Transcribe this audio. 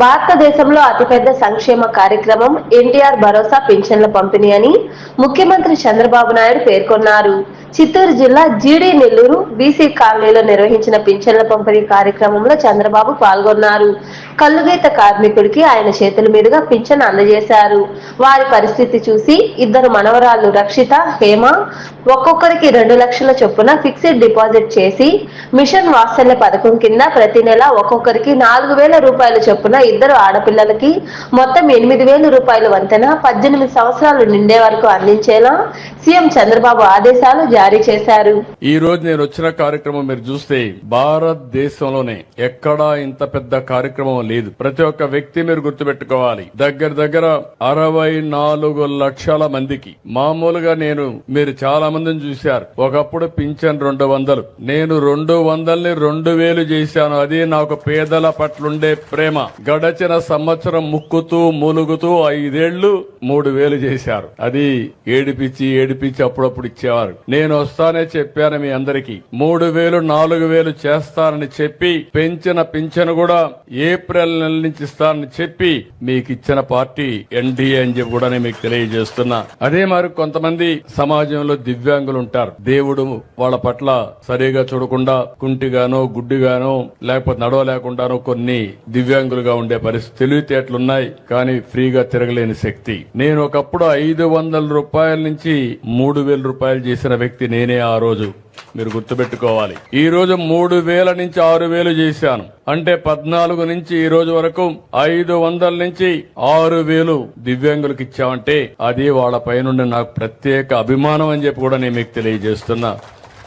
భారతదేశంలో అతిపెద్ద సంక్షేమ కార్యక్రమం ఎన్టీఆర్ భరోసా పింఛన్ల పంపిణీ అని ముఖ్యమంత్రి చంద్రబాబు నాయుడు పేర్కొన్నారు. చిత్తూరు జిల్లా జీడీ నెల్లూరు బీసీ కాలనీలో నిర్వహించిన పింఛన్ల పంపిణీ కార్యక్రమంలో చంద్రబాబు పాల్గొన్నారు. కల్లుగీత కార్మికుడికి ఆయన చేతుల మీదుగా పింఛన్ అందజేశారు. వారి పరిస్థితి చూసి ఇద్దరు మనవరాళ్లు రక్షిత, హేమ ఒక్కొక్కరికి 2 లక్షల చొప్పున ఫిక్స్డ్ డిపాజిట్ చేసి మిషన్ వాత్సల్య పథకం కింద ప్రతి నెల ఒక్కొక్కరికి 4,000 రూపాయల చొప్పున ఇద్దరు ఆడపిల్లలకి మొత్తం 8,000 రూపాయల వంతెన 18 సంవత్సరాలు నిండే వరకు అందించేలా సీఎం చంద్రబాబు ఆదేశాలు జారీ చేశారు. ఈ రోజు నేను వచ్చిన కార్యక్రమం మీరు చూస్తే భారతదేశంలోనే ఎక్కడా ఇంత పెద్ద కార్యక్రమం లేదు. ప్రతి ఒక్క వ్యక్తి మీరు గుర్తుపెట్టుకోవాలి. దగ్గర 64 లక్షల మందికి. మామూలుగా మీరు చాలా మందిని చూశారు. ఒకప్పుడు పింఛన్ 200, నేను 200ని 2,000 చేశాను. అది నాకు పేదల పట్లుండే ప్రేమ. గడచిన సంవత్సరం ముక్కుతూ మూలుగుతూ 5 ఏళ్లు 3,000 చేశారు. అది ఏడిపించి అప్పుడప్పుడు ఇచ్చేవారు. నేను వస్తానే చెప్పాను మీ అందరికీ 3,000 4,000 చేస్తానని చెప్పి పెంచిన పింఛను కూడా ఏప్రిల్ నెల నుంచి ఇస్తానని చెప్పి మీకు ఇచ్చిన పార్టీ ఎన్డీఏ అని చెప్పి కూడా మీకు తెలియజేస్తున్నా. అదే మరి కొంతమంది సమాజంలో దివ్యాంగులు ఉంటారు. దేవుడు వాళ్ళ పట్ల సరిగా చూడకుండా కుంటిగానో గుడ్డిగానో లేకపోతే నడవలేకుండానో కొన్ని దివ్యాంగులుగా ఉండే పరిస్థితి తెలివితేటలున్నాయి. కానీ ఫ్రీగా తిరగలేని శక్తి. నేను ఒకప్పుడు 500 రూపాయల నుంచి 3,000 రూపాయలు చేసిన వ్యక్తి నేనే ఆ రోజు. మీరు గుర్తుపెట్టుకోవాలి. ఈ రోజు 3,000 నుంచి 6,000 చేశాను. అంటే 14 నుంచి ఈ రోజు వరకు 500 నుంచి 6,000 దివ్యాంగులకు ఇచ్చామంటే అది వాళ్ళ పైనుండి నాకు ప్రత్యేక అభిమానం అని చెప్పి కూడా నేను మీకు తెలియజేస్తున్నా.